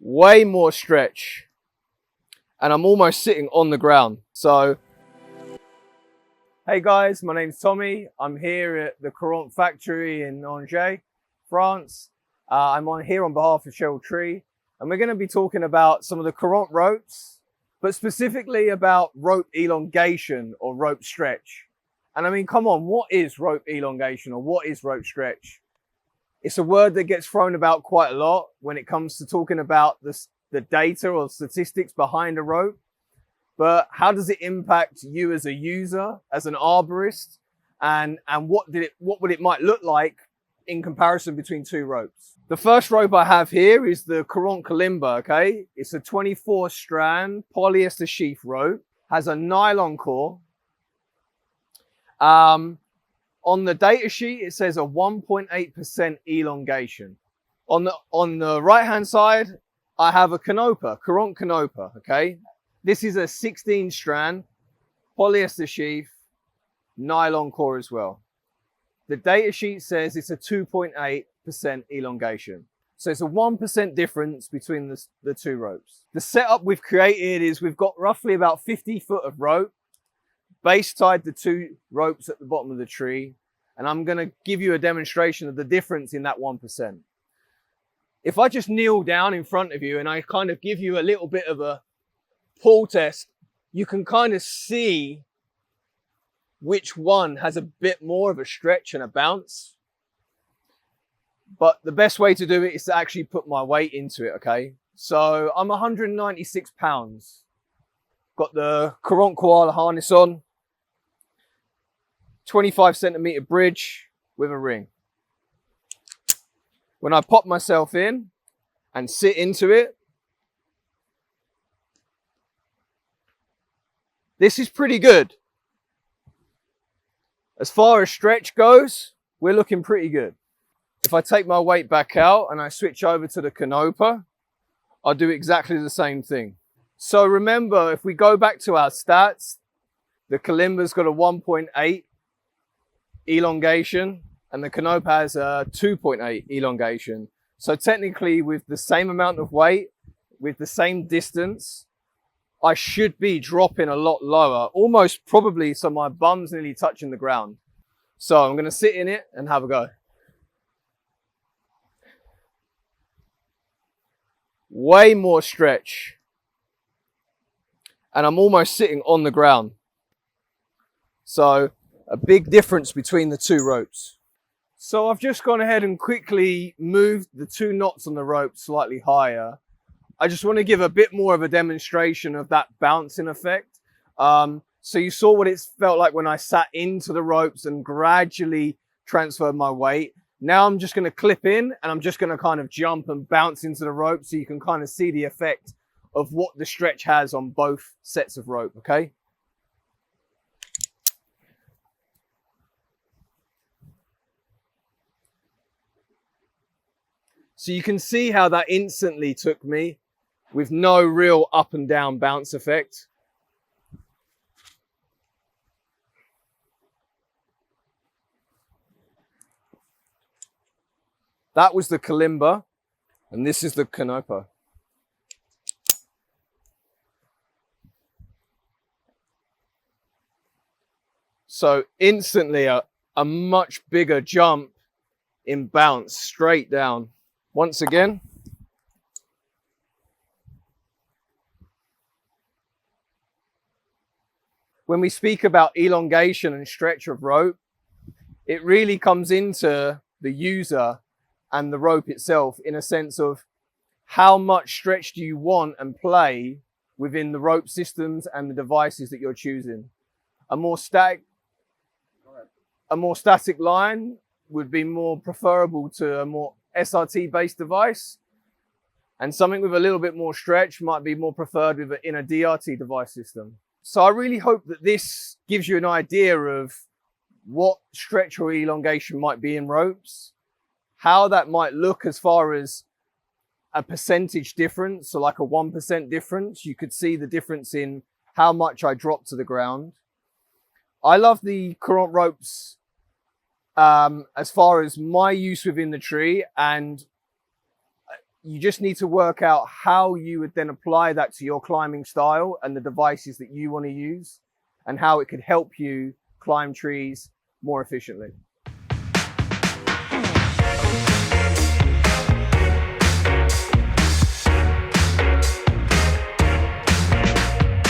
way more stretch, and I'm almost sitting on the ground. So, hey guys, my name's Tommy. I'm here at the Courant factory in Angers, France. I'm here on behalf of Cheryl Tree, and we're going to be talking about some of the Courant ropes, but specifically about rope elongation or rope stretch. And I mean, come on, what is rope elongation or what is rope stretch? It's a word that gets thrown about quite a lot when it comes to talking about the data or statistics behind a rope. But how does it impact you as a user, as an arborist, and what would it might look like in comparison between two ropes? The first rope I have here is the Courant Kalimba, okay? It's a 24 strand polyester sheath rope, has a nylon core. On the data sheet, it says a 1.8% elongation. On the right-hand side, I have a Canopa, Courant Canopa, okay? This is a 16 strand polyester sheath, nylon core as well. The data sheet says it's a 2.8% elongation. So it's a 1% difference between the two ropes. The setup we've created is we've got roughly about 50 foot of rope, base tied the two ropes at the bottom of the tree, and I'm going to give you a demonstration of the difference in that 1%. If I just kneel down in front of you and I kind of give you a little bit of a pull test, you can kind of see which one has a bit more of a stretch and a bounce. But the best way to do it is to actually put my weight into it, okay? So I'm 196 pounds. Got the Courant koala harness on, 25 centimeter bridge with a ring. When I pop myself in and sit into it, this is pretty good. As far as stretch goes, we're looking pretty good. If I take my weight back out and I switch over to the Canopa, I'll do exactly the same thing. So remember, if we go back to our stats, the Kalimba's got a 1.8 elongation and the Canopa has a 2.8 elongation. So technically with the same amount of weight, with the same distance, I should be dropping a lot lower, almost probably so my bum's nearly touching the ground. So I'm going to sit in it and have a go. Way more stretch. And I'm almost sitting on the ground. So a big difference between the two ropes. So I've just gone ahead and quickly moved the two knots on the rope slightly higher. I just want to give a bit more of a demonstration of that bouncing effect. So you saw what it felt like when I sat into the ropes and gradually transferred my weight. Now I'm just going to clip in and I'm just going to kind of jump and bounce into the rope so you can kind of see the effect of what the stretch has on both sets of rope, okay? So you can see how that instantly took me with no real up and down bounce effect. That was the Kalimba, and this is the Canopa. So instantly a much bigger jump in bounce straight down. Once again. When we speak about elongation and stretch of rope, it really comes into the user and the rope itself in a sense of how much stretch do you want and play within the rope systems and the devices that you're choosing. A more static line would be more preferable to a more SRT based device, and something with a little bit more stretch might be more preferred in a DRT device system. So I really hope that this gives you an idea of what stretch or elongation might be in ropes, how that might look as far as a percentage difference, so like a 1% difference. You could see the difference in how much I drop to the ground. I love the Courant ropes as far as my use within the tree, and You just need to work out how you would then apply that to your climbing style and the devices that you want to use, and how it could help you climb trees more efficiently.